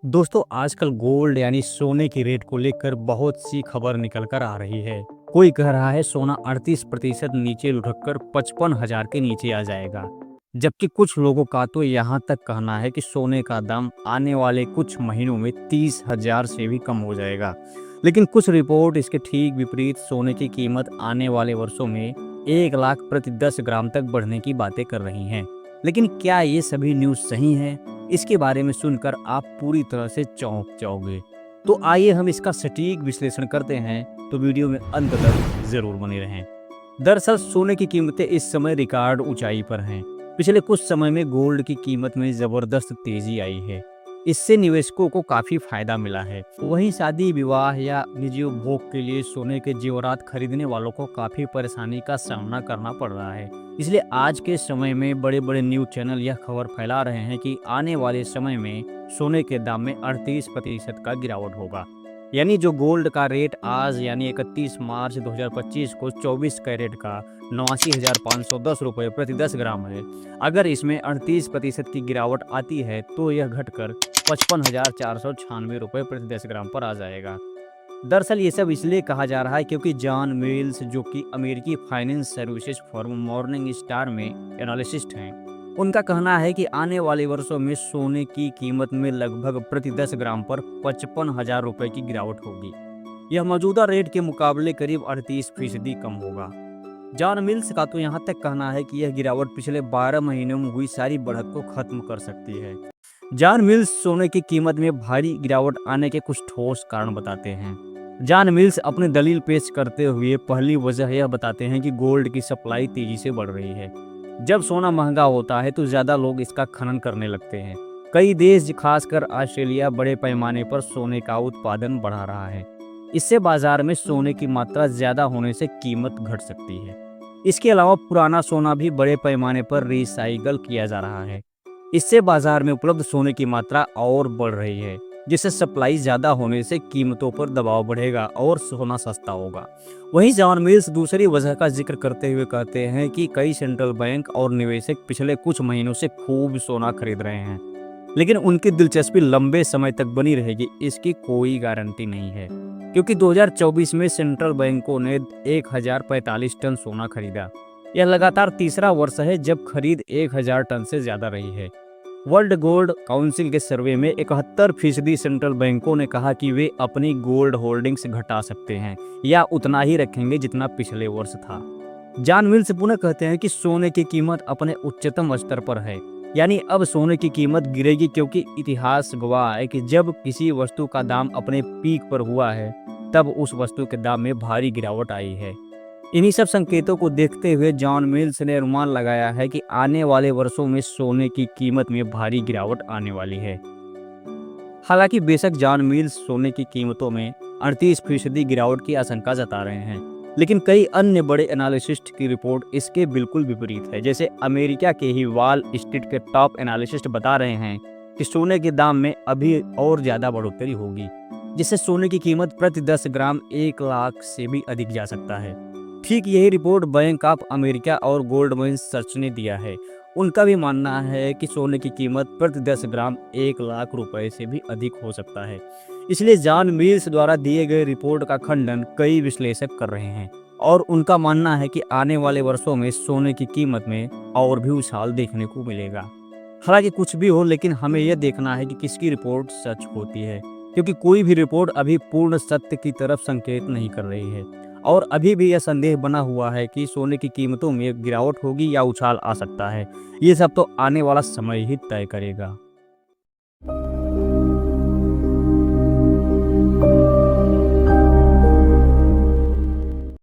दोस्तों आजकल गोल्ड यानी सोने की रेट को लेकर बहुत सी खबर निकल कर आ रही है। कोई कह रहा है सोना 38% नीचे लुढ़क कर 55,000 के नीचे आ जाएगा, जबकि कुछ लोगों का तो यहाँ तक कहना है कि सोने का दाम आने वाले कुछ महीनों में 30,000 से भी कम हो जाएगा। लेकिन कुछ रिपोर्ट इसके ठीक विपरीत सोने की कीमत आने वाले वर्षों में 1 लाख प्रति 10 ग्राम तक बढ़ने की बातें कर रही हैं। लेकिन क्या ये सभी न्यूज़ सही हैं? इसके बारे में सुनकर आप पूरी तरह से चौंक जाओगे। तो आइए हम इसका सटीक विश्लेषण करते हैं, तो वीडियो में अंत तक जरूर बने रहें। दरअसल सोने की कीमतें इस समय रिकॉर्ड ऊंचाई पर हैं। पिछले कुछ समय में गोल्ड की कीमत में जबरदस्त तेजी आई है। इससे निवेशकों को काफी फायदा मिला है। वहीं शादी विवाह या निजी उपभोग के लिए सोने के जेवरात खरीदने वालों को काफी परेशानी का सामना करना पड़ रहा है। इसलिए आज के समय में बड़े बड़े न्यूज चैनल यह खबर फैला रहे हैं कि आने वाले समय में सोने के दाम में 38% का गिरावट होगा। यानी जो गोल्ड का रेट आज यानी 31 मार्च 2025 को 24 कैरेट का 89,510 रुपये प्रति 10 ग्राम है, अगर इसमें 38% की गिरावट आती है तो यह घटकर 55,496 रुपये प्रति 10 ग्राम पर आ जाएगा। दरअसल ये सब इसलिए कहा जा रहा है क्योंकि जॉन मिल्स, जो कि अमेरिकी finance services firm morning star में एनालिसिस्ट हैं, उनका कहना है कि आने वाले वर्षों में सोने की कीमत में लगभग प्रति 10 ग्राम पर 55,000 रुपये की गिरावट होगी। यह मौजूदा रेट के मुकाबले करीब 38% कम होगा। जॉन मिल्स का तो यहाँ तक कहना है कि यह गिरावट पिछले 12 महीनों में हुई सारी बढ़त को खत्म कर सकती है। जॉन मिल्स सोने की कीमत में भारी गिरावट आने के कुछ ठोस कारण बताते हैं। जॉन मिल्स अपनी दलील पेश करते हुए पहली वजह यह बताते हैं कि गोल्ड की सप्लाई तेजी से बढ़ रही है। जब सोना महंगा होता है तो ज़्यादा लोग इसका खनन करने लगते हैं। कई देश, खासकर ऑस्ट्रेलिया, बड़े पैमाने पर सोने का उत्पादन बढ़ा रहा है। इससे बाजार में सोने की मात्रा ज़्यादा होने से कीमत घट सकती है। इसके अलावा पुराना सोना भी बड़े पैमाने पर रिसाइकल किया जा रहा है। इससे बाजार में उपलब्ध सोने की मात्रा और बढ़ रही है, जिससे सप्लाई ज़्यादा होने से कीमतों पर दबाव बढ़ेगा और सोना सस्ता होगा। वहीं जॉन मिल्स दूसरी वजह का जिक्र करते हुए कहते हैं कि कई सेंट्रल बैंक और निवेशक पिछले कुछ महीनों से खूब सोना खरीद रहे हैं, लेकिन उनकी दिलचस्पी लंबे समय तक बनी रहेगी इसकी कोई गारंटी नहीं है, क्योंकि 2024 में सेंट्रल बैंकों ने 1045 टन सोना खरीदा। यह लगातार तीसरा वर्ष है जब खरीद 1000 टन से ज़्यादा रही है। वर्ल्ड गोल्ड काउंसिल के सर्वे में 71% सेंट्रल बैंकों ने कहा कि वे अपनी गोल्ड होल्डिंग्स घटा सकते हैं या उतना ही रखेंगे जितना पिछले वर्ष था। जॉन मिल्स पुनः कहते हैं कि सोने की कीमत अपने उच्चतम स्तर पर है, यानी अब सोने की कीमत गिरेगी, क्योंकि इतिहास गवाह है कि जब किसी वस्तु का दाम अपने पीक पर हुआ है तब उस वस्तु के दाम में भारी गिरावट आई है। इन्हीं सब संकेतों को देखते हुए जॉन मिल्स ने अनुमान लगाया है कि आने वाले वर्षों में सोने की कीमत में भारी गिरावट आने वाली है। हालांकि बेशक जॉन मिल्स सोने की कीमतों में 38% गिरावट की आशंका जता रहे हैं, लेकिन कई अन्य बड़े एनालिसिस्ट की रिपोर्ट इसके बिल्कुल विपरीत है। जैसे अमेरिका के ही वॉल स्ट्रीट के टॉप एनालिसिस्ट बता रहे हैं कि सोने के दाम में अभी और ज़्यादा बढ़ोतरी होगी, जिससे सोने की कीमत प्रति 10 ग्राम 1 लाख से भी अधिक जा सकता है। ठीक यही रिपोर्ट बैंक ऑफ अमेरिका और गोल्डमैन सैच्स ने दिया है। उनका भी मानना है कि सोने की कीमत प्रति 10 ग्राम 1 लाख रुपए से भी अधिक हो सकता है। इसलिए जॉन मिल्स द्वारा दिए गए रिपोर्ट का खंडन कई विश्लेषक कर रहे हैं और उनका मानना है कि आने वाले वर्षों में सोने की कीमत में और भी उछाल देखने को मिलेगा। हालांकि कुछ भी हो, लेकिन हमें यह देखना है कि किसकी रिपोर्ट सच होती है, क्योंकि कोई भी रिपोर्ट अभी पूर्ण सत्य की तरफ संकेत नहीं कर रही है और अभी भी यह संदेह बना हुआ है कि सोने की कीमतों में गिरावट होगी या उछाल आ सकता है। ये सब तो आने वाला समय ही तय करेगा।